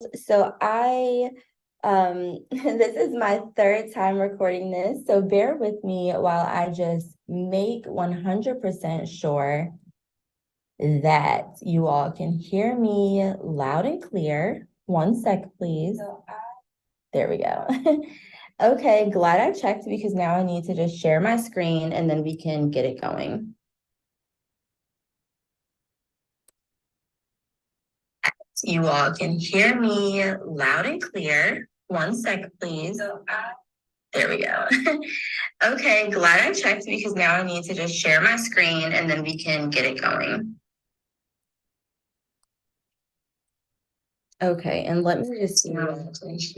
So this is my third time recording this, so bear with me while I just make 100% sure that you all can hear me loud and clear. One sec, please. There we go. Okay, glad I checked because now I need to just share my screen and then we can get it going. You all can hear me loud and clear. One sec, please. There we go. Okay, glad I checked because now I need to just share my screen and then we can get it going. Okay, and let me just see. Now I need to just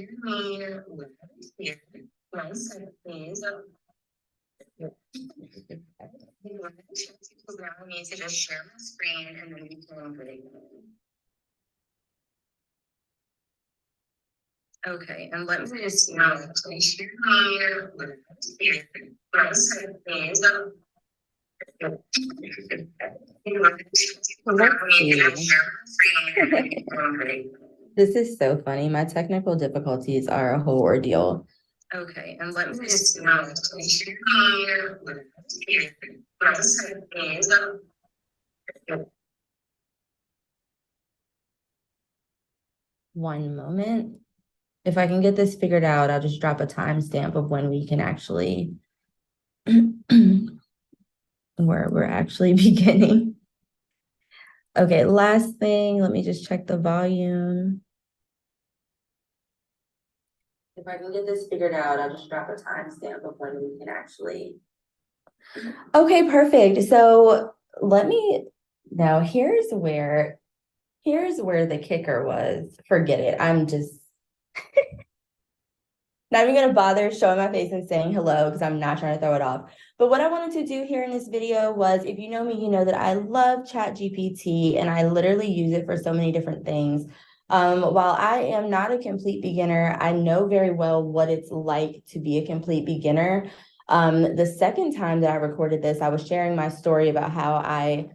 share my screen and then we can get it going. Okay, and let me just see. Now This is so funny. My technical difficulties are a whole ordeal. Okay, and let me just one moment. If I can get this figured out, I'll just drop a timestamp of when we can actually where we're actually beginning. Okay, last thing, let me just check the volume. If I can get this figured out, I'll just drop a timestamp of when we can actually. Okay, perfect. So now here's where the kicker was. Forget it. I'm just not even gonna bother showing my face and saying hello because I'm not trying to throw it off. But what I wanted to do here in this video was, if you know me, you know that I love GPT and I literally use it for so many different things. While I am not a complete beginner, I know very well what it's like to be a complete beginner. The second time that I recorded this, I was sharing my story about how I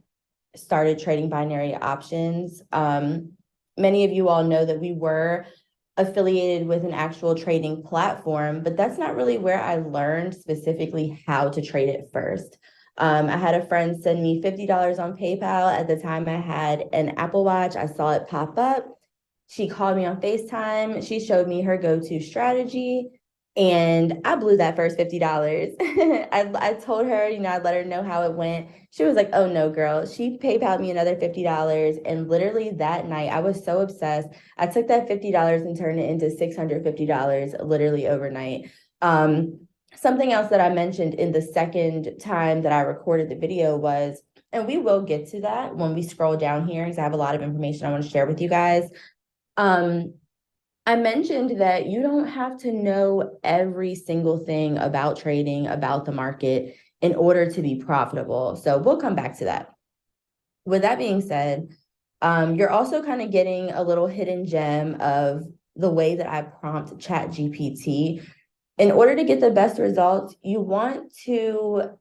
started trading binary options. Many of you all know that we were affiliated with an actual trading platform, but that's not really where I learned specifically how to trade it first. I had a friend send me $50 on PayPal. At the time, I had an Apple Watch. I saw it pop up. She called me on FaceTime. She showed me her go-to strategy, and I blew that first $50. I told her, I'd let her know how it went. She was like, oh no, girl. She PayPal'd me another $50. And literally that night, I was so obsessed. I took that $50 and turned it into $650 literally overnight. Something else that I mentioned in the second time that I recorded the video was, and we will get to that when we scroll down here because I have a lot of information I want to share with you guys. I mentioned that you don't have to know every single thing about trading, about the market in order to be profitable. So we'll come back to that. With that being said, you're also kind of getting a little hidden gem of the way that I prompt ChatGPT. In order to get the best results, you want to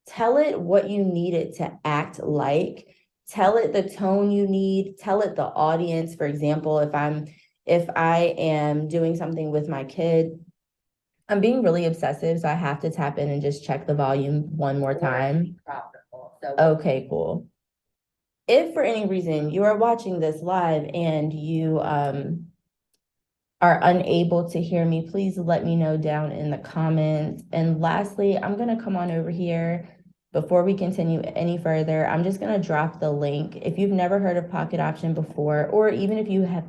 tell it what you need it to act like. Tell it the tone you need. Tell it the audience. For example, if I am doing something with my kid, I'm being really obsessive, so I have to tap in and just check the volume one more time. Okay, cool. If for any reason you are watching this live and you are unable to hear me, please let me know down in the comments. And lastly, I'm going to come on over here. Before we continue any further, I'm just going to drop the link. If you've never heard of Pocket Option before, or even if you have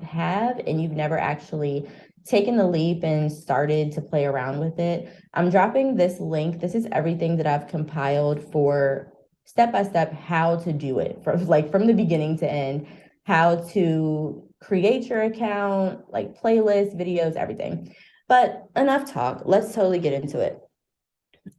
and you've never actually taken the leap and started to play around with it, I'm dropping this link. This is everything that I've compiled for step-by-step how to do it, from the beginning to end, how to create your account, like playlists, videos, everything. But enough talk. Let's totally get into it.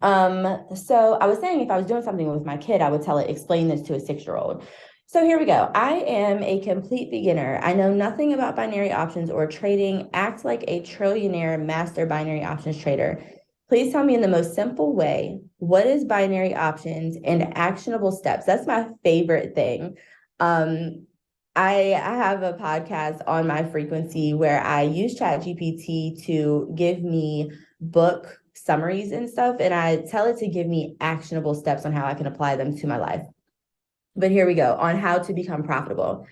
So I was saying, if I was doing something with my kid, I would tell it, explain this to a 6-year-old. So here we go. I am a complete beginner. I know nothing about binary options or trading. Act like a trillionaire master binary options trader. Please tell me in the most simple way, what is binary options and actionable steps? That's my favorite thing. I have a podcast on my frequency where I use ChatGPT to give me book summaries and stuff, and I tell it to give me actionable steps on how I can apply them to my life. But here we go on how to become profitable.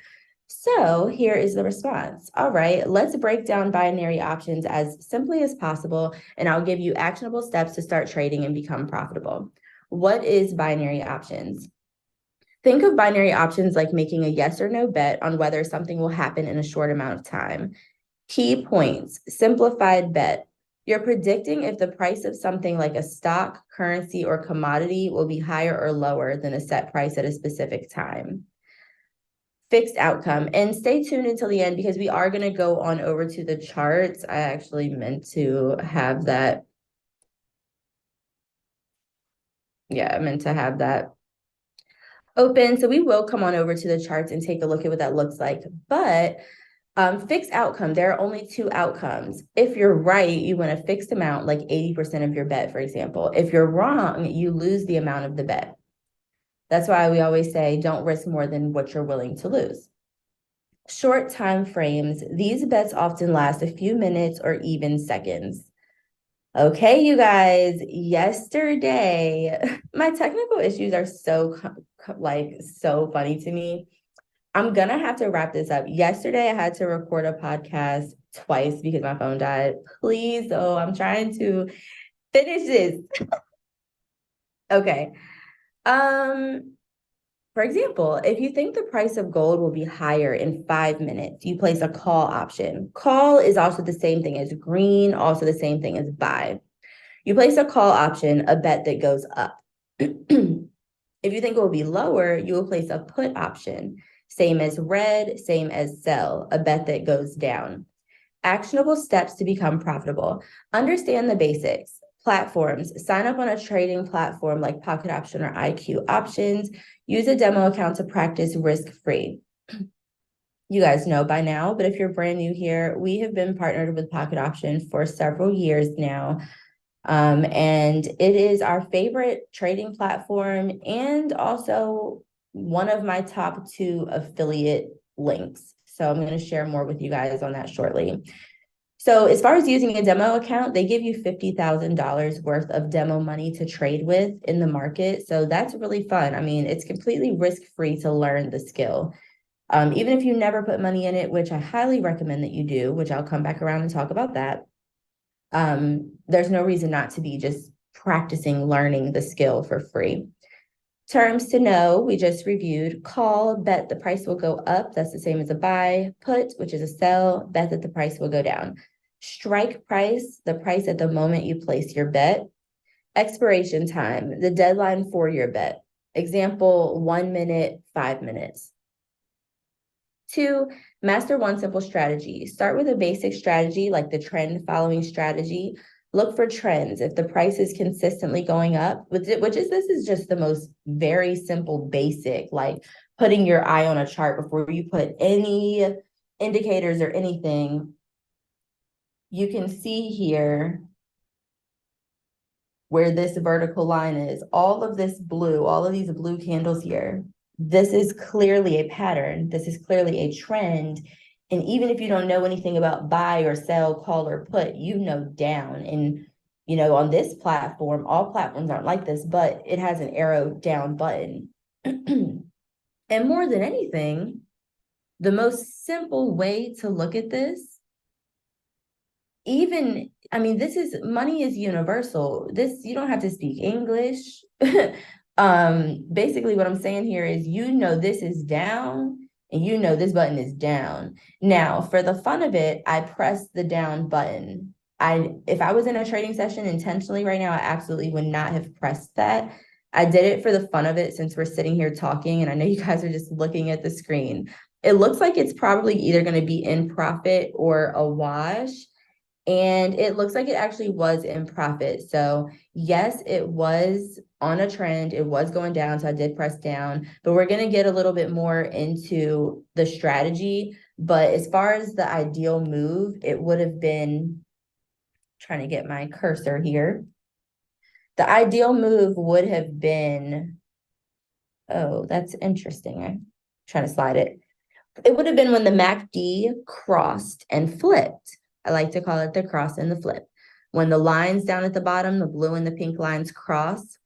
So here is the response. All right, let's break down binary options as simply as possible, and I'll give you actionable steps to start trading and become profitable. What is binary options? Think of binary options like making a yes or no bet on whether something will happen in a short amount of time. Key points, simplified bet. You're predicting if the price of something like a stock, currency, or commodity will be higher or lower than a set price at a specific time. Fixed outcome. And stay tuned until the end because we are going to go on over to the charts. I actually meant to have that. Yeah, I meant to have that open. So we will come on over to the charts and take a look at what that looks like. But fixed outcome, there are only two outcomes. If you're right, you win a fixed amount, like 80% of your bet, for example. If you're wrong, you lose the amount of the bet. That's why we always say don't risk more than what you're willing to lose. Short time frames, these bets often last a few minutes or even seconds. Okay, you guys, yesterday, my technical issues are so funny to me. I'm gonna have to wrap this up. Yesterday, I had to record a podcast twice because my phone died. Please, oh, I'm trying to finish this. Okay. For example, if you think the price of gold will be higher in 5 minutes, you place a call option. Call is also the same thing as green, also the same thing as buy. You place a call option, a bet that goes up. If you think it will be lower, you will place a put option. Same as red, same as sell, a bet that goes down. Actionable steps to become profitable. Understand the basics. Platforms. Sign up on a trading platform like Pocket Option or IQ Options. Use a demo account to practice risk-free. You guys know by now, but if you're brand new here, we have been partnered with Pocket Option for several years now. And it is our favorite trading platform and also one of my top 2 affiliate links. So I'm going to share more with you guys on that shortly. So as far as using a demo account, they give you $50,000 worth of demo money to trade with in the market. So that's really fun. I mean, it's completely risk-free to learn the skill. Even if you never put money in it, which I highly recommend that you do, which I'll come back around and talk about that. There's no reason not to be just practicing learning the skill for free. Terms to know, we just reviewed. Call, bet the price will go up. That's the same as a buy. Put, which is a sell, bet that the price will go down. Strike price, the price at the moment you place your bet. Expiration time, the deadline for your bet. Example, 1 minute, 5 minutes. 2, master one simple strategy. Start with a basic strategy like the trend following strategy. Look for trends. If the price is consistently going up, this is just the most very simple basic, like putting your eye on a chart before you put any indicators or anything. You can see here where this vertical line is, all of this blue, all of these blue candles here. This is clearly a pattern. This is clearly a trend. And even if you don't know anything about buy or sell, call or put, you know down. And, on this platform, all platforms aren't like this, but it has an arrow down button. And more than anything, the most simple way to look at this, money is universal. You don't have to speak English. Basically what I'm saying here is, this is down and this button is down. Now, for the fun of it, I press the down button. If I was in a trading session intentionally right now, I absolutely would not have pressed that. I did it for the fun of it since we're sitting here talking, and I know you guys are just looking at the screen. It looks like it's probably either going to be in profit or a wash. And it looks like it actually was in profit. So yes, it was on a trend. It was going down. So I did press down, but we're going to get a little bit more into the strategy. But as far as the ideal move, it would have been, trying to get my cursor here. The ideal move would have been, oh, that's interesting. I'm trying to slide it. It would have been when the MACD crossed and flipped. I like to call it the cross and the flip. When the lines down at the bottom, the blue and the pink lines cross,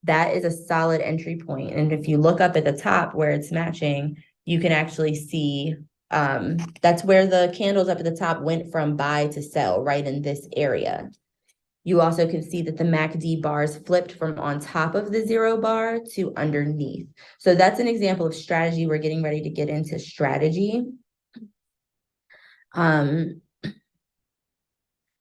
that is a solid entry point. And if you look up at the top where it's matching, you can actually see that's where the candles up at the top went from buy to sell, right in this area. You also can see that the MACD bars flipped from on top of the 0 bar to underneath. So that's an example of strategy. We're getting ready to get into strategy.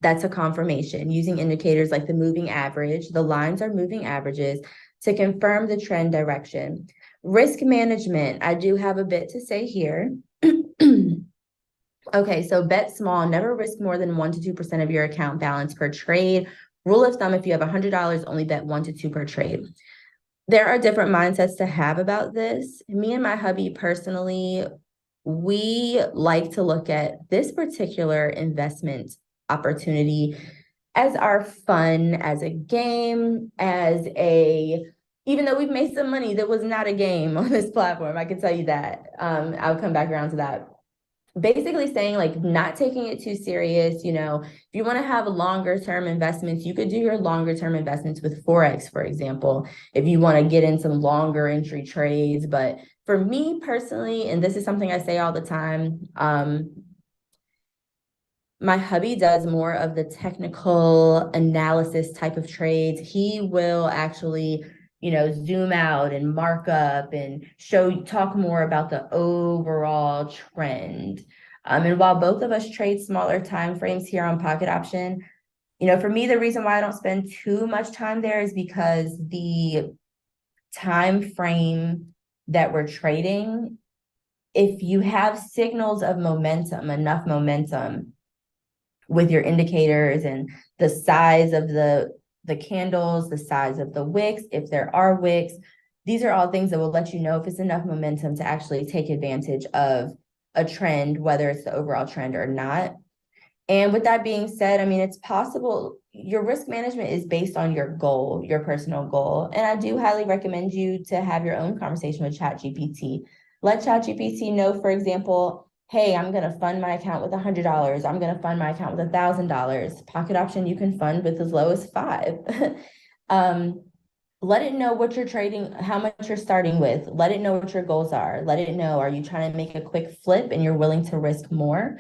That's a confirmation using indicators like the moving average. The lines are moving averages to confirm the trend direction. Risk management, I do have a bit to say here. Okay, so bet small, never risk more than 1 to 2% of your account balance per trade. Rule of thumb, if you have $100, only bet 1 to 2 per trade. There are different mindsets to have about this. Me and my hubby personally, we like to look at this particular investment opportunity as our fun, as a game, even though we've made some money, that was not a game on this platform. I can tell you that. I'll come back around to that. Basically saying like not taking it too serious. If you want to have longer term investments, you could do your longer term investments with Forex, for example, if you want to get in some longer entry trades. But for me personally, and this is something I say all the time, my hubby does more of the technical analysis type of trades. He will actually zoom out and mark up and talk more about the overall trend. And while both of us trade smaller time frames here on Pocket Option, for me, the reason why I don't spend too much time there is because the time frame that we're trading, if you have signals of momentum, enough momentum with your indicators and the size of the candles, the size of the wicks, if there are wicks, these are all things that will let you know if it's enough momentum to actually take advantage of a trend, whether it's the overall trend or not. And with that being said, it's possible your risk management is based on your goal, your personal goal. And I do highly recommend you to have your own conversation with ChatGPT. Let ChatGPT know, for example, hey, I'm going to fund my account with $100. I'm going to fund my account with $1,000. Pocket Option, you can fund with as low as $5. Let it know what you're trading, how much you're starting with. Let it know what your goals are. Let it know, are you trying to make a quick flip and you're willing to risk more?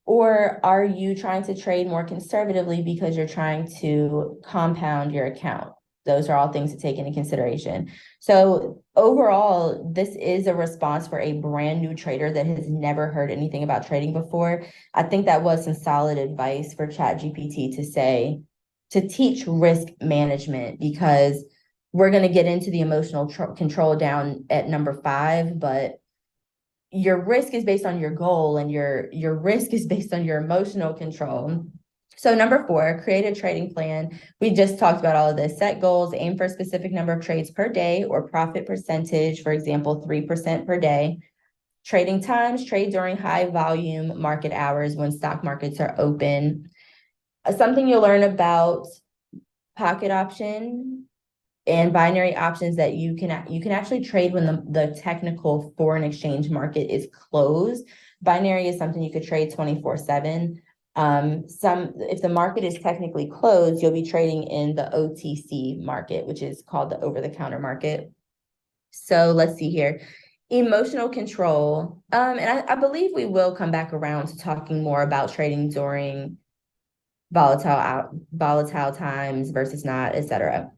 Or are you trying to trade more conservatively because you're trying to compound your account? Those are all things to take into consideration. So overall, this is a response for a brand new trader that has never heard anything about trading before. I think that was some solid advice for ChatGPT to teach risk management, because we're going to get into the emotional control down at number 5, but your risk is based on your goal and your risk is based on your emotional control. So number 4, create a trading plan. We just talked about all of this. Set goals, aim for a specific number of trades per day or profit percentage, for example, 3% per day. Trading times, trade during high volume market hours when stock markets are open. Something you'll learn about Pocket Option and binary options that you can actually trade when the technical foreign exchange market is closed. Binary is something you could trade 24/7. If the market is technically closed, you'll be trading in the OTC market, which is called the over-the-counter market. So let's see here. Emotional control. And I believe we will come back around to talking more about trading during volatile times versus not, etc.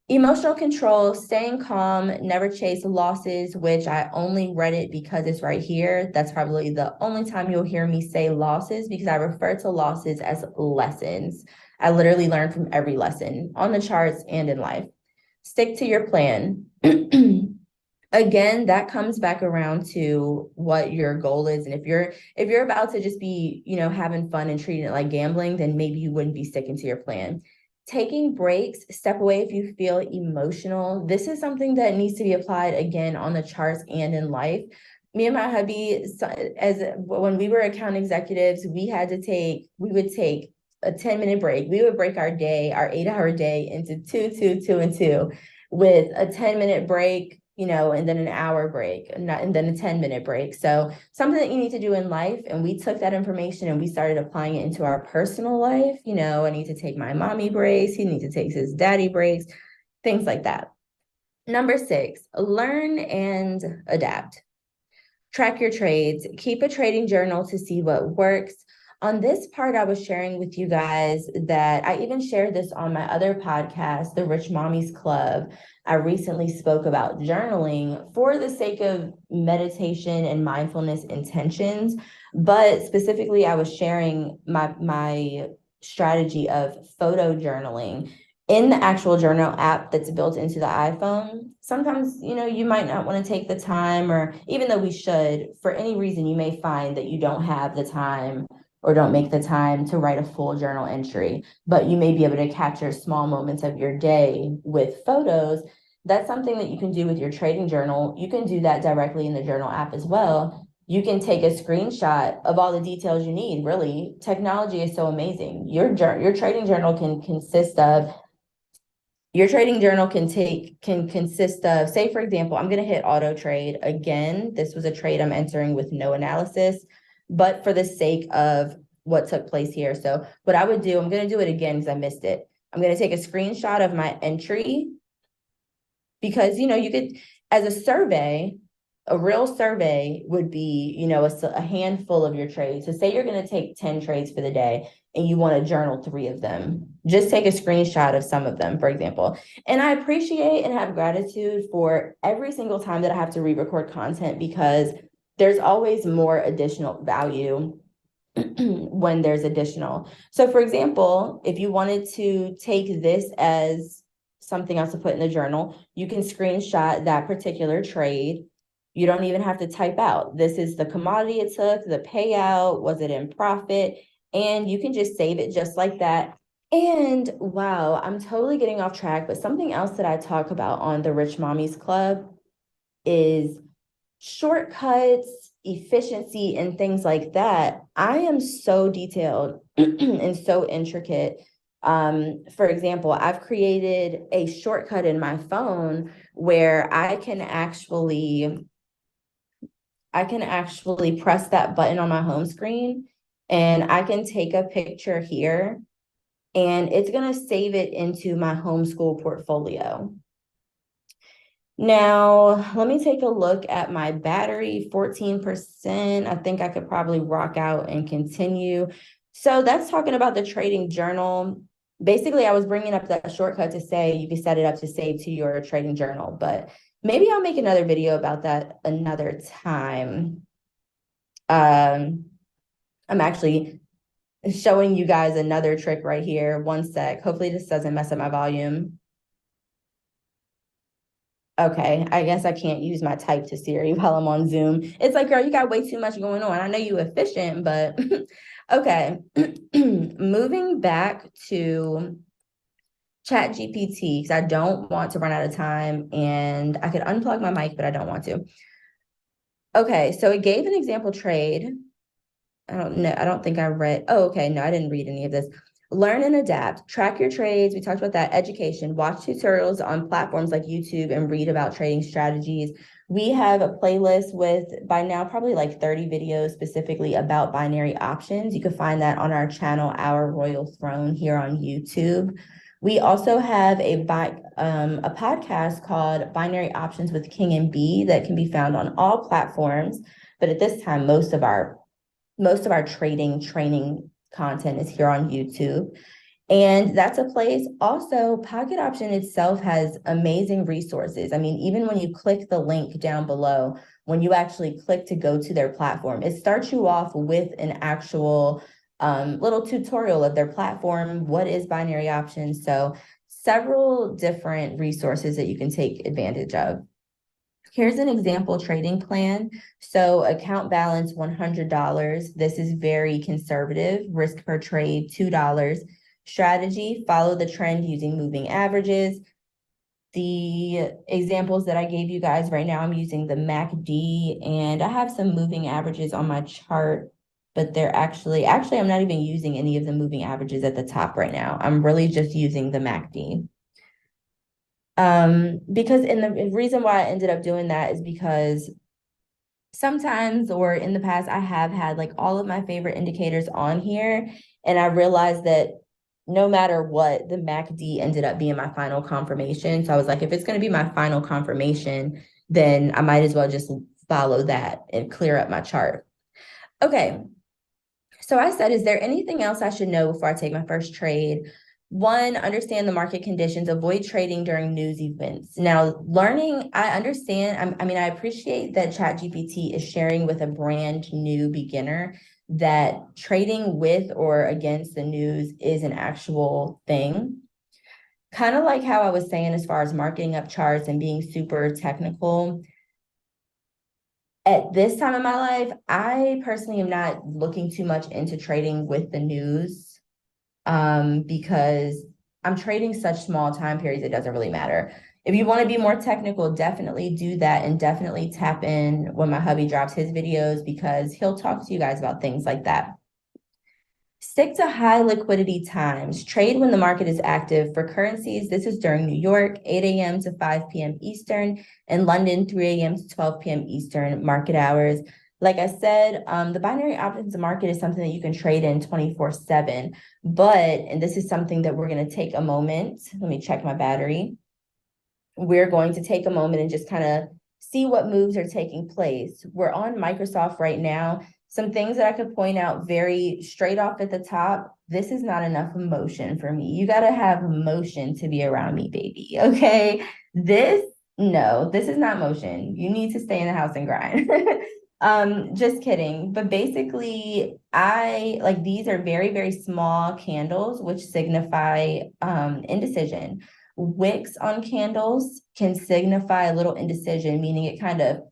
Emotional control, staying calm, never chase losses, which I only read it because it's right here. That's probably the only time you'll hear me say losses, because I refer to losses as lessons. I literally learn from every lesson on the charts and in life. Stick to your plan. Again, that comes back around to what your goal is. And if you're about to just be, having fun and treating it like gambling, then maybe you wouldn't be sticking to your plan. Taking breaks, step away if you feel emotional. This is something that needs to be applied again on the charts and in life. Me and my hubby, when we were account executives, we would take a 10-minute break. We would break our 8-hour day into 2, 2, 2, and 2 with a 10-minute break and then an hour break, and then a 10-minute break. So something that you need to do in life. And we took that information and we started applying it into our personal life. I need to take my mommy breaks. He needs to take his daddy breaks, things like that. Number 6, learn and adapt. Track your trades, keep a trading journal to see what works. On this part, I was sharing with you guys that I even shared this on my other podcast, the Rich Mommies Club. I recently spoke about journaling for the sake of meditation and mindfulness intentions, but specifically I was sharing my strategy of photo journaling in the actual journal app that's built into the iPhone. Sometimes, you might not want to take the time, or even though we should, for any reason, you may find that you don't have the time or don't make the time to write a full journal entry, but you may be able to capture small moments of your day with photos. That's something that you can do with your trading journal. You can do that directly in the journal app as well. You can take a screenshot of all the details you need. Really, technology is so amazing. Your trading journal can consist of consist of, say, for example, I'm going to hit auto trade again. This was a trade I'm entering with no analysis, but for the sake of what took place here. So what I would do, I'm going to do it again because I missed it. I'm going to take a screenshot of my entry because, you could, as a survey, a real survey would be, a handful of your trades. So say you're going to take 10 trades for the day and you want to journal 3 of them. Just take a screenshot of some of them, for example. And I appreciate and have gratitude for every single time that I have to re-record content, because there's always more additional value when there's additional. So for example, if you wanted to take this as something else to put in the journal, you can screenshot that particular trade. You don't even have to type out, this is the commodity it took, the payout, was it in profit? And you can just save it just like that. And wow, I'm totally getting off track, but something else that I talk about on the Rich Mommies Club is shortcuts, efficiency, and things like that. I am so detailed and so intricate. For example, I've created a shortcut in my phone where I can actually press that button on my home screen and I can take a picture here and it's going to save it into my homeschool portfolio. Now, let me take a look at my battery, 14%. I think I could probably rock out and continue. So that's talking about the trading journal. Basically, I was bringing up that shortcut to say you can set it up to save to your trading journal, but maybe I'll make another video about that another time. I'm actually showing you guys another trick right here. One sec. Hopefully this doesn't mess up my volume. Okay, I guess I can't use my type to Siri while I'm on Zoom. It's like, girl, you got way too much going on. I know you're efficient, but okay. Moving back to Chat GPT, because I don't want to run out of time, and I could unplug my mic, but I don't want to. Okay, so it gave an example trade. I don't know. I don't think I read. Oh, okay. No, I didn't read any of this. Learn and adapt. Track your trades. We talked about that. Education. Watch tutorials on platforms like YouTube and read about trading strategies. We have a playlist with, by now, probably like 30 videos specifically about binary options. You can find that on our channel, Our Royal Throne, here on YouTube. We also have a podcast called Binary Options with King and B that can be found on all platforms. But at this time, most of our trading training content is here on YouTube. And that's a place. Also, Pocket Option itself has amazing resources. I mean, even when you click the link down below, when you actually click to go to their platform, it starts you off with an actual little tutorial of their platform. What is binary options? So several different resources that you can take advantage of. Here's an example trading plan. So account balance, $100. This is very conservative. Risk per trade, $2. Strategy, follow the trend using moving averages. The examples that I gave you guys right now, I'm using the MACD, and I have some moving averages on my chart, but they're actually, I'm not even using any of the moving averages at the top right now. I'm really just using the MACD. Because the reason why I ended up doing that is because sometimes, or in the past, I have had like all of my favorite indicators on here, and I realized that no matter what, the MACD ended up being my final confirmation. So I was like, if it's going to be my final confirmation, then I might as well just follow that and clear up my chart. Okay. So I said, is there anything else I should know before I take my first trade? One, understand the market conditions, avoid trading during news events. Now, learning, I understand, I mean, I appreciate that ChatGPT is sharing with a brand new beginner that trading with or against the news is an actual thing. Kind of like how I was saying as far as marking up charts and being super technical. At this time in my life, I personally am not looking too much into trading with the news, because I'm trading such small time periods, it doesn't really matter. If you want to be more technical, definitely do that, and definitely tap in when my hubby drops his videos, because he'll talk to you guys about things like that. Stick to high liquidity times. Trade when the market is active. For currencies, this is during New York, 8 a.m. to 5 p.m. Eastern, and London, 3 a.m. to 12 p.m. Eastern market hours. Like I said, the binary options market is something that you can trade in 24/7. But, and this is something that we're going to take a moment. Let me check my battery. We're going to take a moment and just kind of see what moves are taking place. We're on Microsoft right now. Some things that I could point out very straight off at the top. This is not enough emotion for me. You got to have motion to be around me, baby. Okay. No, this is not motion. You need to stay in the house and grind. Just kidding. But basically, I like these are very, very small candles, which signify indecision. Wicks on candles can signify a little indecision, meaning it kind of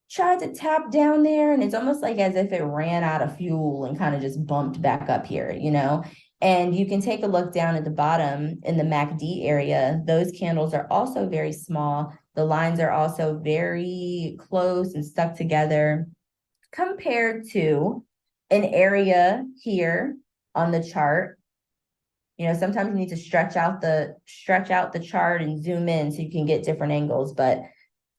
tried to tap down there and it's almost like as if it ran out of fuel and kind of just bumped back up here, you know? And you can take a look down at the bottom in the MACD area. Those candles are also very small. The lines are also very close and stuck together compared to an area here on the chart. You know, sometimes you need to stretch out the chart and zoom in so you can get different angles, but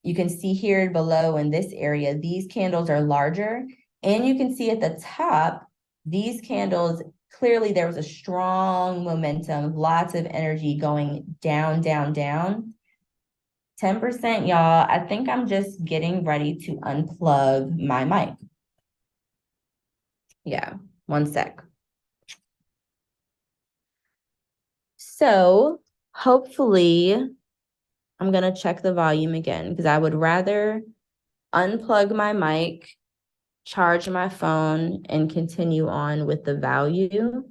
you can see here below in this area, these candles are larger, and you can see at the top, these candles, clearly there was a strong momentum, lots of energy going down, down, down. 10%, y'all. I think I'm just getting ready to unplug my mic. Yeah, one sec. So hopefully I'm going to check the volume again because I would rather unplug my mic, charge my phone, and continue on with the value.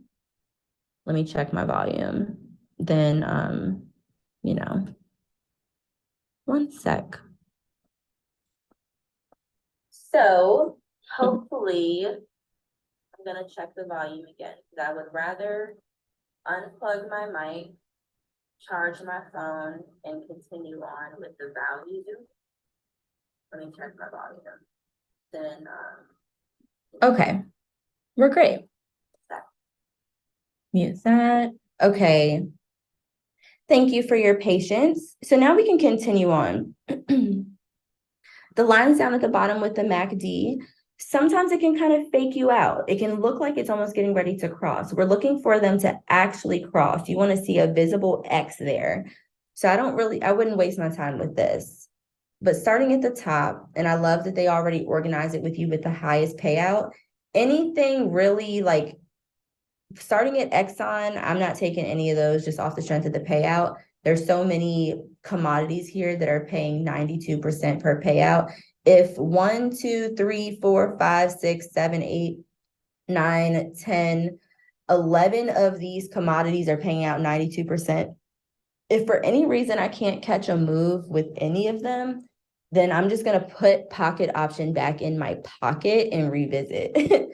Let me check my volume. Then, one sec. So hopefully I'm going to check the volume again because I would rather unplug my mic, charge my phone, and continue on with the value. Let me check my volume. Then, okay, we're great. Mute that. Okay. Thank you for your patience. So now we can continue on. The lines down at the bottom with the MACD, sometimes it can kind of fake you out. It can look like it's almost getting ready to cross. We're looking for them to actually cross. You want to see a visible X there. So I wouldn't waste my time with this. But starting at the top, and I love that they already organize it with you with the highest payout. Anything really like starting at Exxon, I'm not taking any of those just off the strength of the payout. There's so many commodities here that are paying 92% per payout. If 1, 2, 3, 4, 5, 6, 7, 8, 9, 10, 11 of these commodities are paying out 92%. If for any reason I can't catch a move with any of them, then I'm just going to put pocket option back in my pocket and revisit.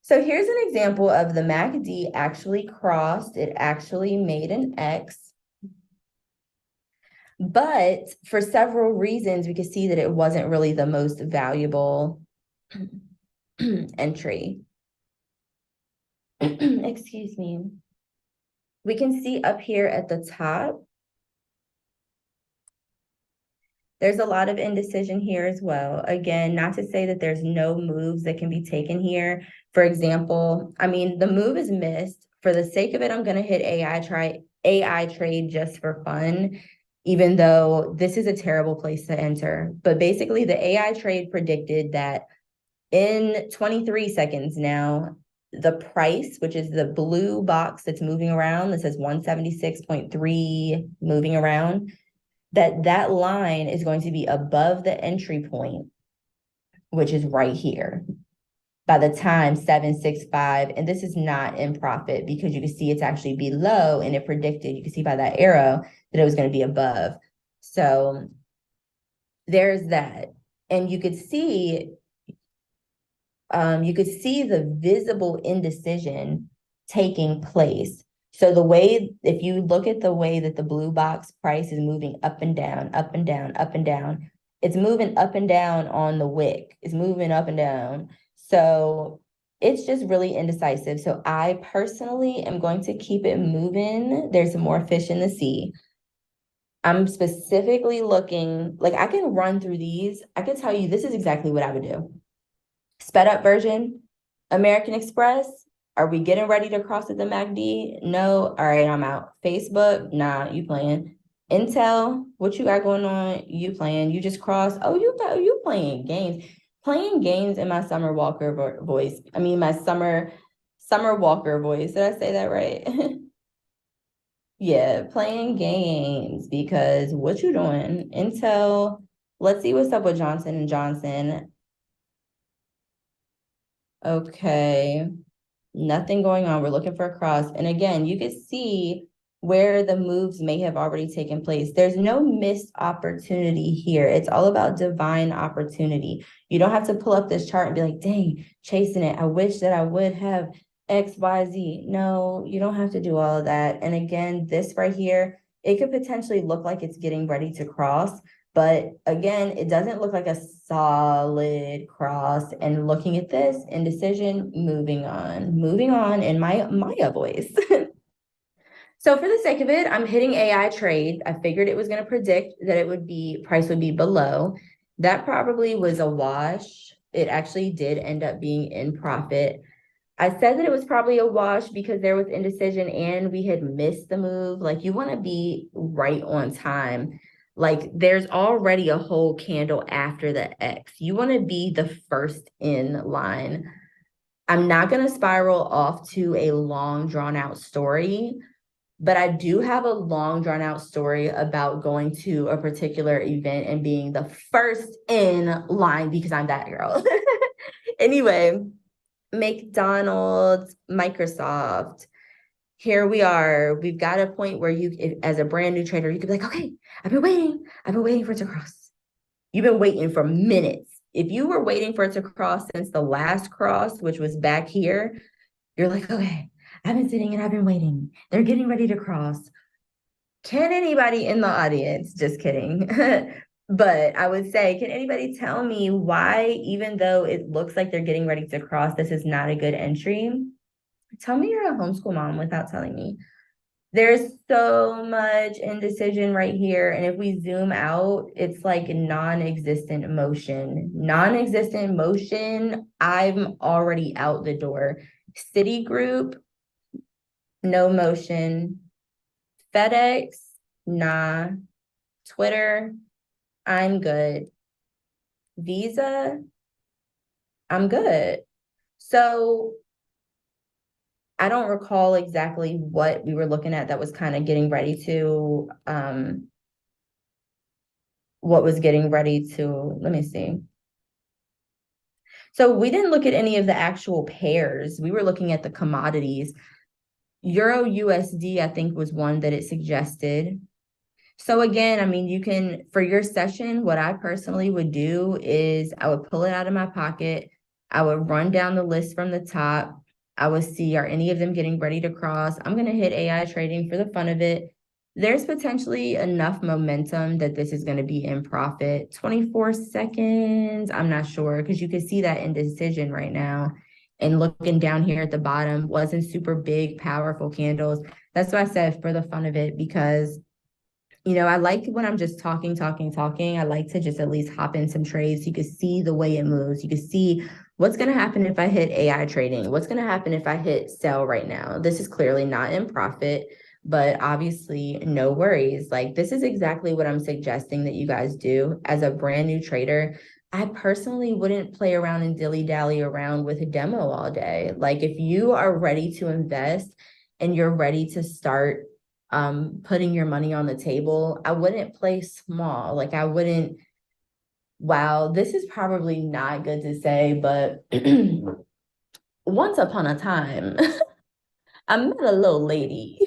So here's an example of the MACD actually crossed. It actually made an X. But for several reasons, we could see that it wasn't really the most valuable entry. Excuse me. We can see up here at the top, There's a lot of indecision here as well. Again, not to say that there's no moves that can be taken here. For example, I mean, the move is missed. For the sake of it, I'm going to hit AI trade just for fun, even though this is a terrible place to enter. But basically, the AI trade predicted that in 23 seconds now, the price, which is the blue box that's moving around, that says 176.3 moving around, that line is going to be above the entry point, which is right here, by the time 765. And this is not in profit because you can see it's actually below, and it predicted, you can see by that arrow, that it was going to be above. So there's that. And you could see the visible indecision taking place. So the way, if you look at the way that the blue box price is moving up and down, up and down, up and down, it's moving up and down on the wick. It's moving up and down. So it's just really indecisive. So I personally am going to keep it moving. There's more fish in the sea. I'm specifically looking, like I can run through these. I can tell you this is exactly what I would do. Sped up version, American Express. Are we getting ready to cross at the MACD? No. All right, I'm out. Facebook, nah, you playing. Intel, what you got going on? You playing. You just crossed. Oh, you playing games. Playing games in my Summer Walker voice. I mean, my Summer Walker voice. Did I say that right? Yeah, playing games, because what you doing? Intel, let's see what's up with Johnson & Johnson. Okay, nothing going on. We're looking for a cross. And again, you can see where the moves may have already taken place. There's no missed opportunity here. It's all about divine opportunity. You don't have to pull up this chart and be like, dang, chasing it. I wish that I would have X, Y, Z. No, you don't have to do all of that. And again, this right here, it could potentially look like it's getting ready to cross. But again, it doesn't look like a solid cross. And looking at this, indecision, moving on in my Maya voice. So for the sake of it, I'm hitting AI trade. I figured it was going to predict that price would be below. That probably was a wash. It actually did end up being in profit. I said that it was probably a wash because there was indecision and we had missed the move. Like, you want to be right on time. Like, there's already a whole candle after the X. You want to be the first in line. I'm not going to spiral off to a long drawn out story, but I do have a long drawn out story about going to a particular event and being the first in line because I'm that girl. Anyway, McDonald's, Microsoft, here we are. We've got a point where as a brand new trader, you could be like, okay, I've been waiting for it to cross. You've been waiting for minutes. If you were waiting for it to cross since the last cross, which was back here, you're like, okay, I've been sitting and I've been waiting. They're getting ready to cross. Can anybody in the audience, just kidding, but I would say, can anybody tell me why, even though it looks like they're getting ready to cross, this is not a good entry? Tell me you're a homeschool mom without telling me. There's so much indecision right here. And if we zoom out, it's like non-existent motion. Non-existent motion, I'm already out the door. Citigroup, no motion. FedEx, nah. Twitter, I'm good. Visa, I'm good. So I don't recall exactly what we were looking at that was kind of getting ready to, let me see. So we didn't look at any of the actual pairs. We were looking at the commodities. Euro USD, I think, was one that it suggested. So again, I mean, you can, for your session, what I personally would do is I would pull it out of my pocket. I would run down the list from the top. I would see, are any of them getting ready to cross? I'm going to hit AI trading for the fun of it. There's potentially enough momentum that this is going to be in profit. 24 seconds, I'm not sure, because you can see that indecision right now. And looking down here at the bottom, wasn't super big, powerful candles. That's why I said for the fun of it, because I like when I'm just talking. I like to just at least hop in some trades. You can see the way it moves. You can see what's going to happen if I hit AI trading. What's going to happen if I hit sell right now? This is clearly not in profit, but obviously no worries. Like this is exactly what I'm suggesting that you guys do as a brand new trader. I personally wouldn't play around and dilly-dally around with a demo all day. Like if you are ready to invest and you're ready to start putting your money on the table, I wouldn't play small. Like I wouldn't, wow, this is probably not good to say, but once upon a time, I met a little lady.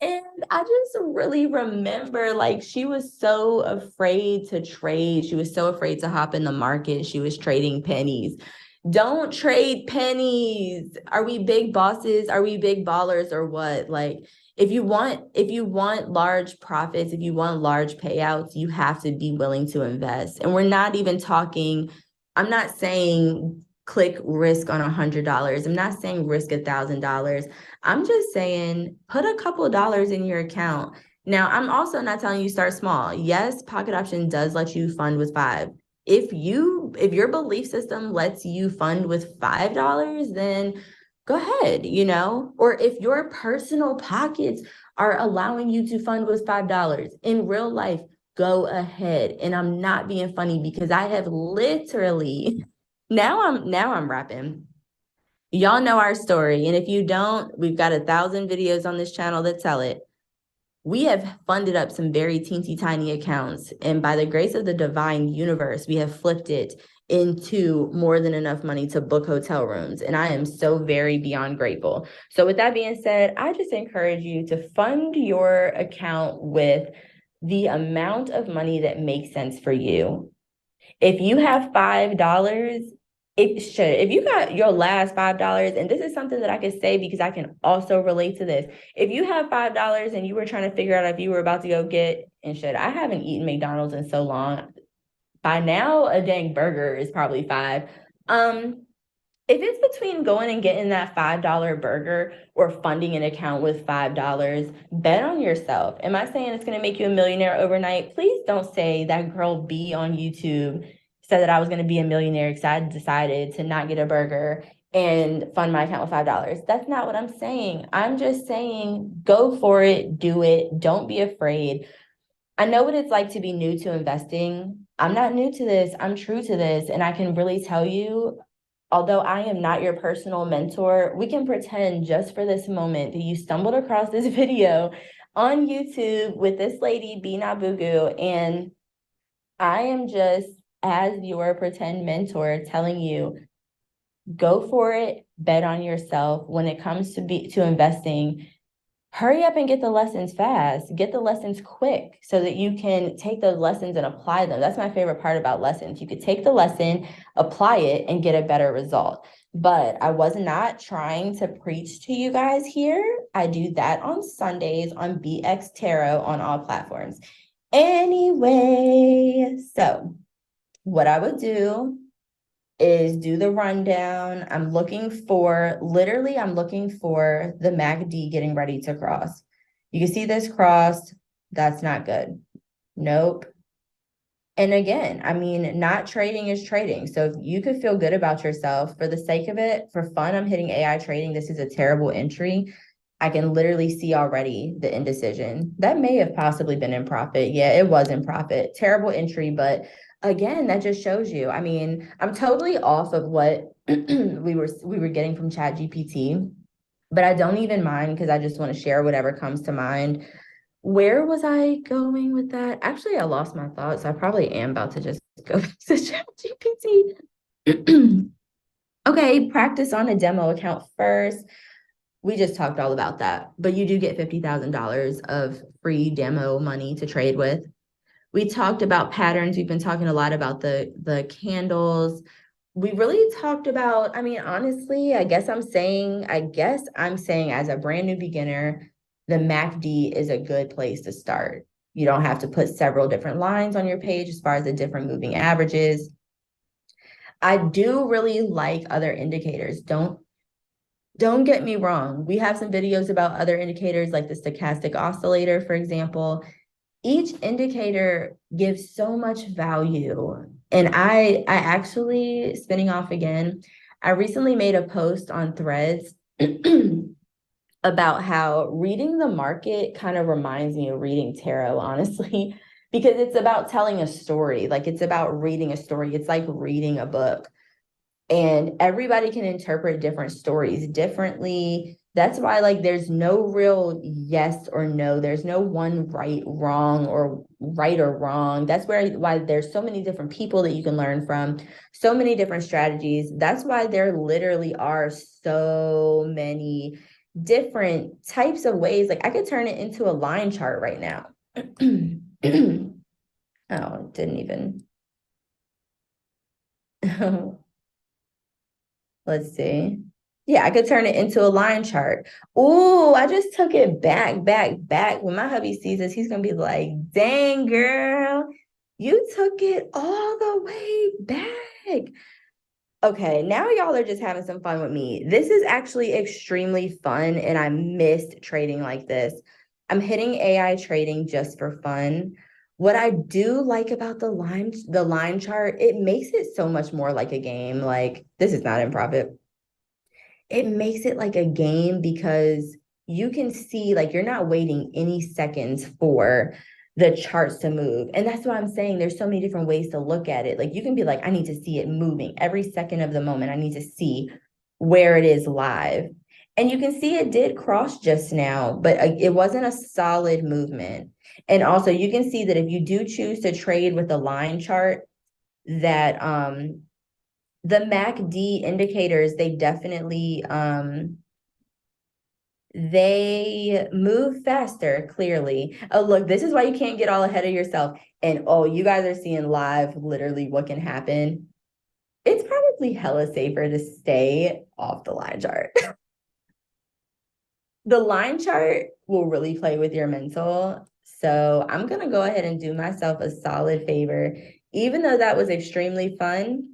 And I just really remember like she was so afraid to trade. She was so afraid to hop in the market. She was trading pennies. Don't trade pennies. Are we big bosses? Are we big ballers or what? Like if you want large profits, if you want large payouts, you have to be willing to invest. And we're not even talking, I'm not saying click risk on $100. I'm not saying risk $1,000. I'm just saying put a couple of dollars in your account. Now, I'm also not telling you start small. Yes, Pocket Option does let you fund with five. If your belief system lets you fund with $5, then go ahead, or if your personal pockets are allowing you to fund with $5 in real life, go ahead. And I'm not being funny because I have literally now I'm rapping. Y'all know our story. And if you don't, we've got 1,000 videos on this channel that tell it. We have funded up some very teensy tiny accounts. And by the grace of the divine universe, we have flipped it into more than enough money to book hotel rooms. And I am so very beyond grateful. So with that being said, I just encourage you to fund your account with the amount of money that makes sense for you. If you have $5, if you got your last $5, and this is something that I could say because I can also relate to this. If you have $5 and you were trying to figure out if you were about to go get, and I haven't eaten McDonald's in so long. By now, a dang burger is probably $5. If it's between going and getting that $5 burger or funding an account with $5, bet on yourself. Am I saying it's going to make you a millionaire overnight? Please don't say that girl B on YouTube said that I was going to be a millionaire because I decided to not get a burger and fund my account with $5. That's not what I'm saying. I'm just saying go for it, do it, don't be afraid. I know what it's like to be new to investing. I'm not new to this. I'm true to this. And I can really tell you, although I am not your personal mentor, we can pretend just for this moment that you stumbled across this video on YouTube with this lady, Nnabugwu, and I am just, as your pretend mentor, telling you, go for it, bet on yourself. When it comes to investing, hurry up and get the lessons fast, get the lessons quick so that you can take those lessons and apply them. That's my favorite part about lessons. You could take the lesson, apply it, and get a better result. But I was not trying to preach to you guys here. I do that on Sundays on BX Tarot on all platforms. Anyway, so what I would do is do the rundown. I'm looking for the MACD getting ready to cross. You can see this crossed. That's not good. Nope. And again, I mean, not trading is trading. So if you could feel good about yourself for the sake of it, for fun, I'm hitting AI trading. This is a terrible entry. I can literally see already the indecision. That may have possibly been in profit. Yeah, it was in profit. Terrible entry, but again, that just shows you. I mean, I'm totally off of what we were getting from Chat GPT, but I don't even mind because I just want to share whatever comes to mind. Where was I going with that? Actually, I lost my thoughts. I probably am about to just go back to Chat GPT. Okay, practice on a demo account first. We just talked all about that, but you do get $50,000 of free demo money to trade with. We talked about patterns. We've been talking a lot about the candles. We really talked about, I mean, honestly, I guess I'm saying as a brand new beginner, the MACD is a good place to start. You don't have to put several different lines on your page as far as the different moving averages. I do really like other indicators. Don't Don't get me wrong. We have some videos about other indicators like the stochastic oscillator, for example. Each indicator gives so much value. And I actually, spinning off again, I recently made a post on Threads about how reading the market kind of reminds me of reading tarot, honestly, because it's about telling a story. Like it's about reading a story. It's like reading a book. And everybody can interpret different stories differently. That's why like there's no real yes or no. There's no one right, wrong, or right or wrong. That's why there's so many different people that you can learn from, so many different strategies. That's why there literally are so many different types of ways. Like I could turn it into a line chart right now. Oh, didn't even. Let's see. Yeah, I could turn it into a line chart. Ooh, I just took it back. When my hubby sees this, he's gonna be like, dang, girl, you took it all the way back. Okay, now y'all are just having some fun with me. This is actually extremely fun, and I missed trading like this. I'm hitting AI trading just for fun. What I do like about the line chart, it makes it so much more like a game. Like this is not in profit. It makes it like a game because you can see like you're not waiting any seconds for the charts to move. And that's why I'm saying there's so many different ways to look at it. Like you can be like, I need to see it moving every second of the moment. I need to see where it is live. And you can see it did cross just now, but it wasn't a solid movement. And also you can see that if you do choose to trade with a line chart, that the MACD indicators, they definitely they move faster, clearly. Oh, look, this is why you can't get all ahead of yourself. And oh, you guys are seeing live literally what can happen. It's probably hella safer to stay off the line chart. The line chart will really play with your mental. So I'm gonna go ahead and do myself a solid favor. Even though that was extremely fun,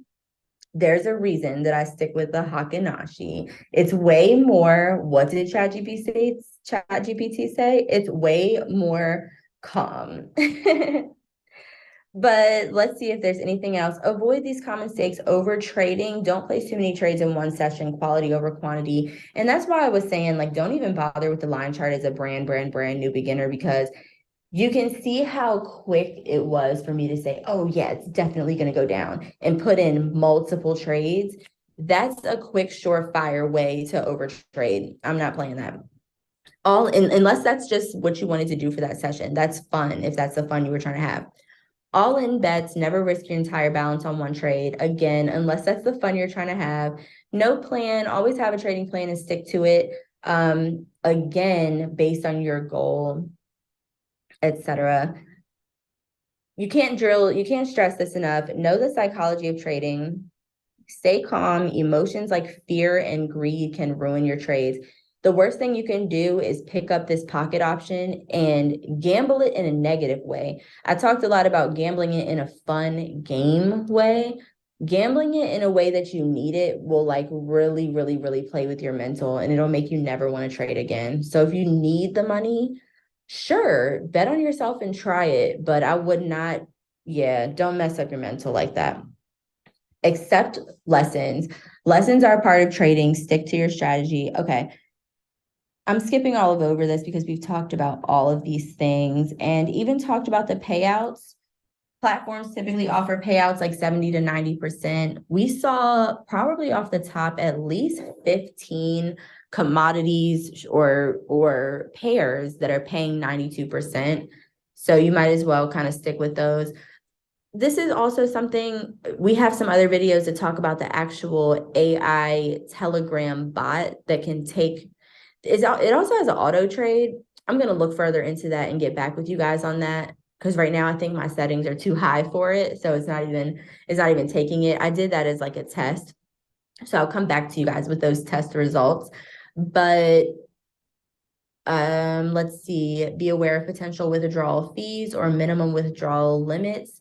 there's a reason that I stick with the Hakanashi. It's way more, what did ChatGPT say? ChatGPT say? It's way more calm. But let's see if there's anything else. Avoid these common mistakes. Over trading. Don't place too many trades in one session. Quality over quantity. And that's why I was saying, like, don't even bother with the line chart as a brand new beginner, because you can see how quick it was for me to say, oh yeah, it's definitely going to go down, and put in multiple trades. That's a quick, surefire way to overtrade. I'm not playing that. Unless that's just what you wanted to do for that session. That's fun if that's the fun you were trying to have. All in bets, never risk your entire balance on one trade. Again, unless that's the fun you're trying to have. No plan, always have a trading plan and stick to it. Again, based on your goal, etc. You can't stress this enough. Know the psychology of trading. Stay calm. Emotions like fear and greed can ruin your trades. The worst thing you can do is pick up this pocket option and gamble it in a negative way. I talked a lot about gambling it in a fun game way. Gambling it in a way that you need it will like really, really, really play with your mental, and it'll make you never want to trade again. So if you need the money, sure, bet on yourself and try it, but I would not, don't mess up your mental like that. Accept lessons. Lessons are a part of trading. Stick to your strategy. Okay. I'm skipping all over this because we've talked about all of these things and even talked about the payouts. Platforms typically offer payouts like 70 to 90%. We saw probably off the top at least 15 commodities or pairs that are paying 92%. So you might as well kind of stick with those. This is also something, we have some other videos that talk about the actual AI Telegram bot that can take, it also has an auto trade. I'm going to look further into that and get back with you guys on that, because right now I think my settings are too high for it. So it's not even taking it. I did that as like a test. So I'll come back to you guys with those test results. But let's see, be aware of potential withdrawal fees or minimum withdrawal limits.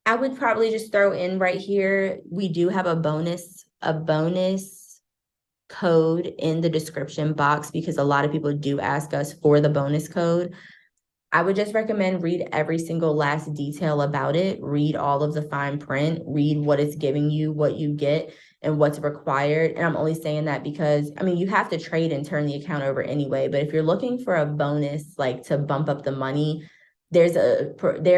I would probably just throw in right here, we do have a bonus code in the description box because a lot of people do ask us for the bonus code. I would just recommend read every single last detail about it, read all of the fine print, read what it's giving you, what you get, and what's required. And I'm only saying that because, I mean, you have to trade and turn the account over anyway, but if you're looking for a bonus, like to bump up the money, there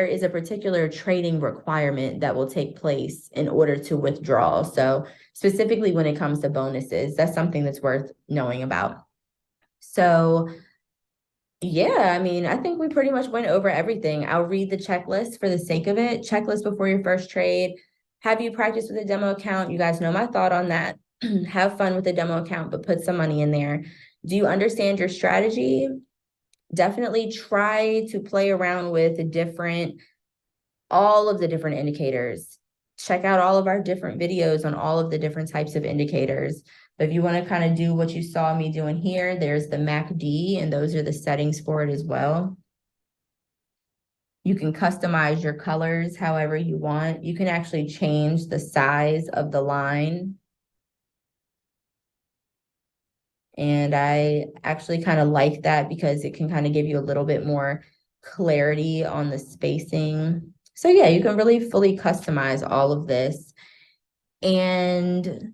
is a particular trading requirement that will take place in order to withdraw. So specifically when it comes to bonuses, that's something that's worth knowing about. So yeah, I mean, I think we pretty much went over everything. I'll read the checklist for the sake of it. Checklist before your first trade. Have you practiced with a demo account? You guys know my thought on that. Have fun with the demo account, but put some money in there. Do you understand your strategy? Definitely try to play around with all of the different indicators. Check out all of our different videos on all of the different types of indicators. But if you want to kind of do what you saw me doing here, there's the MACD, and those are the settings for it as well. You can customize your colors however you want. You can actually change the size of the line. And I actually kind of like that because it can kind of give you a little bit more clarity on the spacing. So yeah, you can really fully customize all of this. And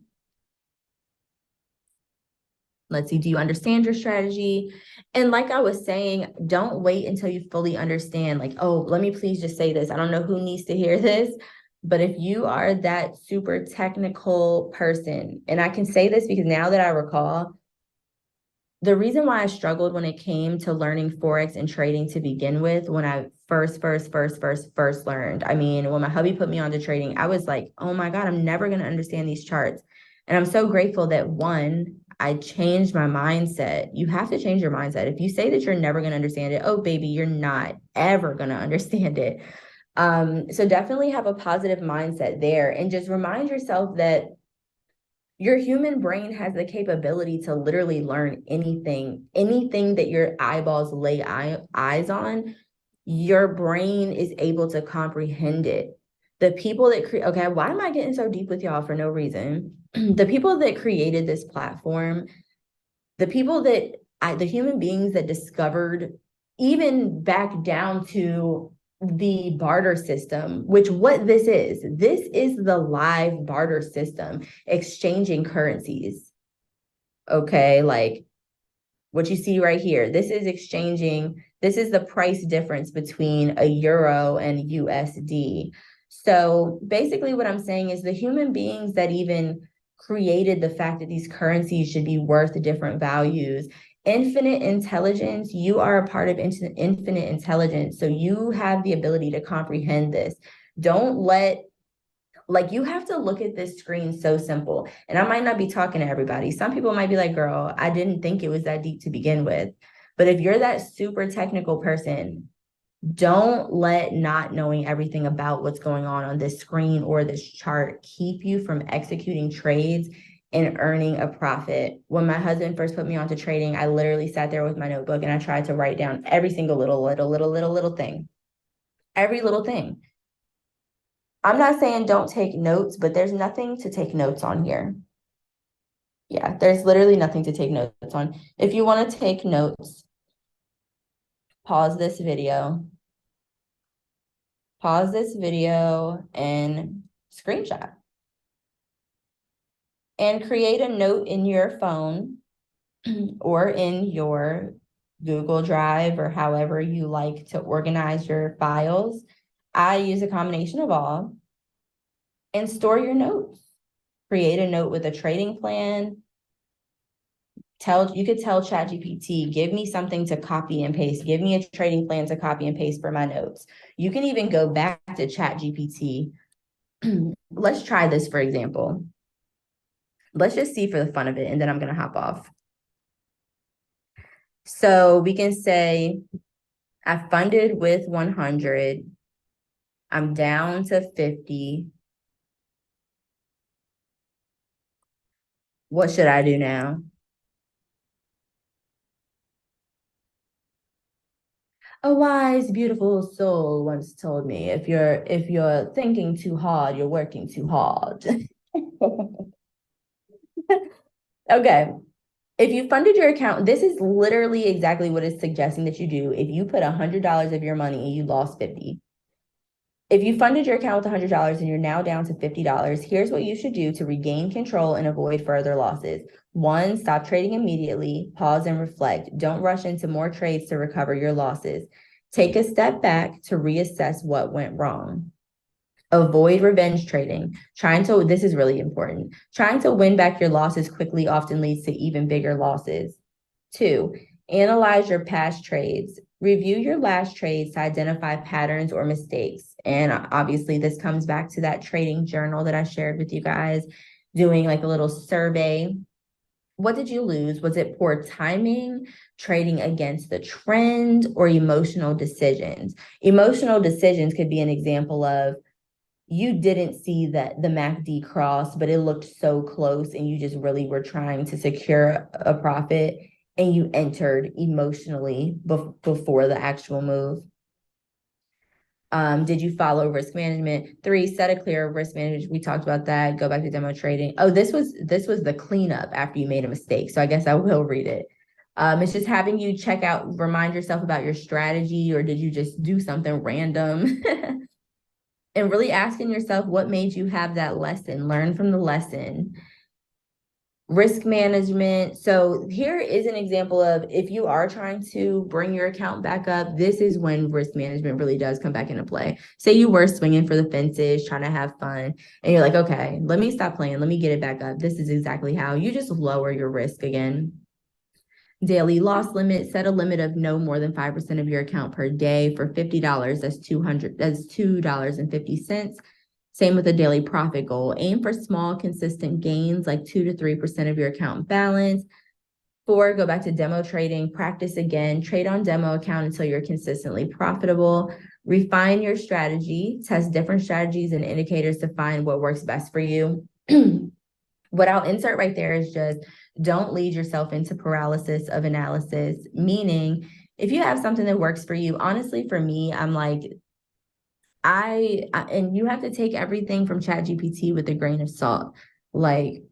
let's see, do you understand your strategy? And like I was saying, don't wait until you fully understand, like, oh, let me please just say this. I don't know who needs to hear this, but if you are that super technical person, and I can say this because now that I recall, the reason why I struggled when it came to learning Forex and trading to begin with, when I first learned, I mean, when my hubby put me onto trading, I was like, oh my God, I'm never going to understand these charts. And I'm so grateful that one, I changed my mindset. You have to change your mindset. If you say that you're never going to understand it, oh baby, you're not ever going to understand it. So definitely have a positive mindset there and just remind yourself that your human brain has the capability to literally learn anything that your eyeballs lay eyes on, your brain is able to comprehend it. The people that create, okay, why am I getting so deep with y'all for no reason? The people that created this platform, the human beings that discovered, even back down to the barter system, which what this is the live barter system, exchanging currencies. Okay, like what you see right here, this is the price difference between a euro and USD. So basically what I'm saying is the human beings that even created the fact that these currencies should be worth different values, infinite intelligence, you are a part of infinite intelligence. So you have the ability to comprehend this. Don't let like you have to look at this screen so simple. And I might not be talking to everybody. Some people might be like, girl, I didn't think it was that deep to begin with. But if you're that super technical person, don't let not knowing everything about what's going on this screen or this chart keep you from executing trades and earning a profit. When my husband first put me onto trading, I literally sat there with my notebook and I tried to write down every single little thing, every little thing. I'm not saying don't take notes, but there's nothing to take notes on here. Yeah, there's literally nothing to take notes on. If you want to take notes, pause this video and screenshot. And create a note in your phone or in your Google Drive or however you like to organize your files. I use a combination of all. And store your notes. Create a note with a trading plan. You could tell ChatGPT, give me something to copy and paste. Give me a trading plan to copy and paste for my notes. You can even go back to ChatGPT. Let's try this, for example. Let's just see for the fun of it, and then I'm going to hop off. So we can say I funded with 100. I'm down to 50. What should I do now? A wise, beautiful soul once told me, if you're thinking too hard, you're working too hard. Okay. If you funded your account, this is literally exactly what it's suggesting that you do. If you put $100 of your money and you lost 50, if you funded your account with $100 and you're now down to $50, here's what you should do to regain control and avoid further losses. One, stop trading immediately, pause and reflect. Don't rush into more trades to recover your losses. Take a step back to reassess what went wrong. Avoid revenge trading. This is really important. Trying to win back your losses quickly often leads to even bigger losses. Two, analyze your past trades. Review your last trades to identify patterns or mistakes. And obviously, this comes back to that trading journal that I shared with you guys, doing like a little survey. What did you lose? Was it poor timing, trading against the trend, or emotional decisions? Emotional decisions could be an example of you didn't see that the MACD cross, but it looked so close and you just really were trying to secure a profit and you entered emotionally before the actual move. Did you follow risk management? Three, set a clear risk management. We talked about that. Go back to demo trading. Oh, this was the cleanup after you made a mistake. So I guess I will read it. It's just having you remind yourself about your strategy, or did you just do something random? And really asking yourself what made you have that lesson, learn from the lesson. Risk management. So here is an example of if you are trying to bring your account back up, this is when risk management really does come back into play. Say you were swinging for the fences, trying to have fun, and you're like, okay, let me stop playing. Let me get it back up. This is exactly how you just lower your risk again. Daily loss limit, set a limit of no more than 5% of your account per day. For $50, that's $2.50. Same with a daily profit goal. Aim for small, consistent gains, like 2 to 3% of your account balance. 4, go back to demo trading, practice again, trade on demo account until you're consistently profitable. Refine your strategy, test different strategies and indicators to find what works best for you. What I'll insert right there is just don't lead yourself into paralysis of analysis, meaning if you have something that works for you, honestly, for me, I'm like, and you have to take everything from ChatGPT with a grain of salt. Like,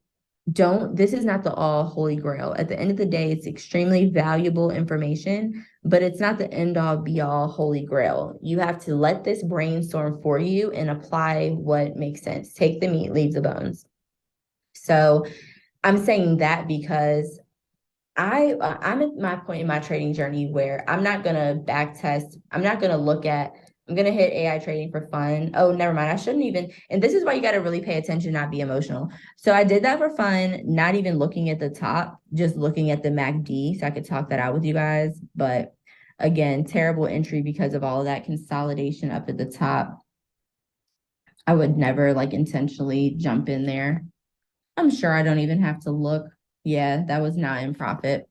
this is not the all holy grail. At the end of the day, it's extremely valuable information, but it's not the end all be all holy grail. You have to let this brainstorm for you and apply what makes sense. Take the meat, leave the bones. So I'm saying that because I'm at my point in my trading journey where I'm not gonna back test. I'm gonna hit AI trading for fun. Oh, never mind. I shouldn't even. And this is why you got to really pay attention, not be emotional. So I did that for fun, not even looking at the top, just looking at the MACD, so I could talk that out with you guys. But again, terrible entry because of all of that consolidation up at the top. I would never intentionally jump in there. I'm sure I don't even have to look. Yeah, that was not in profit.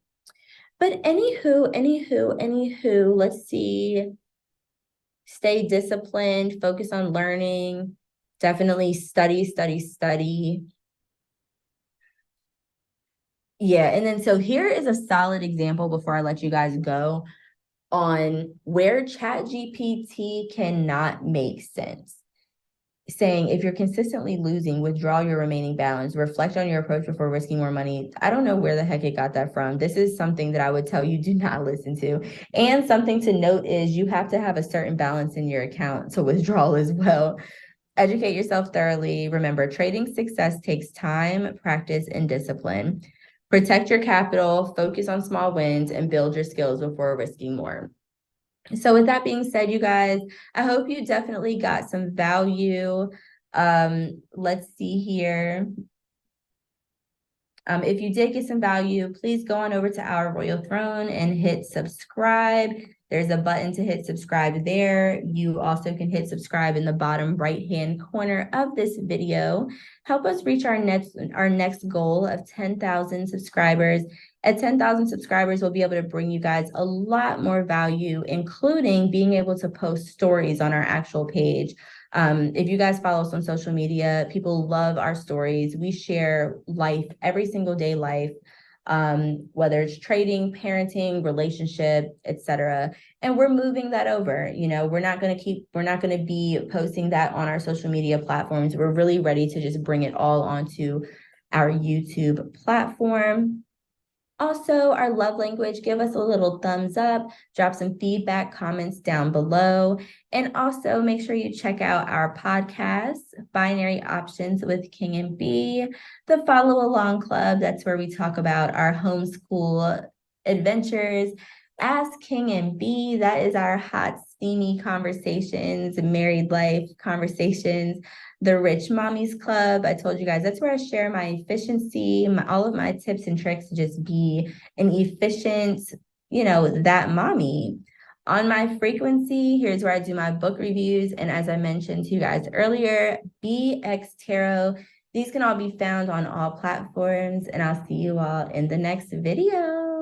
But anywho, let's see. Stay disciplined, focus on learning, definitely study. Yeah, and then so here is a solid example before I let you guys go on where ChatGPT cannot make sense. Saying if you're consistently losing, withdraw your remaining balance, reflect on your approach before risking more money. I don't know where the heck it got that from. This is something that I would tell you do not listen to. And something to note is you have to have a certain balance in your account to withdraw as well. Educate yourself thoroughly. Remember, trading success takes time, practice, and discipline. Protect your capital, focus on small wins, and build your skills before risking more. So with that being said, you guys, I hope you definitely got some value. Let's see here. If you did get some value, please go on over to Our Royal Throne and hit subscribe. There's a button to hit subscribe there. You also can hit subscribe in the bottom right-hand corner of this video. Help us reach our next goal of 10,000 subscribers. At 10,000 subscribers, we'll be able to bring you guys a lot more value, including being able to post stories on our actual page. If you guys follow us on social media, people love our stories. We share life, every single day life, whether it's trading, parenting, relationship, etc. And we're moving that over. We're not going to be posting that on our social media platforms. We're really ready to just bring it all onto our YouTube platform. Also, our love language, give us a little thumbs up, drop some feedback, comments down below, and also make sure you check out our podcast, Binary Options with King and B, the Follow Along Club. That's where we talk about our homeschool adventures. Ask King and B, that is our hot, steamy conversations, married life conversations. The Rich Mommies Club, I told you guys, that's where I share my efficiency, all of my tips and tricks to just be an efficient, that mommy. On my frequency, here's where I do my book reviews. And as I mentioned to you guys earlier, BX Tarot. These can all be found on all platforms. And I'll see you all in the next video.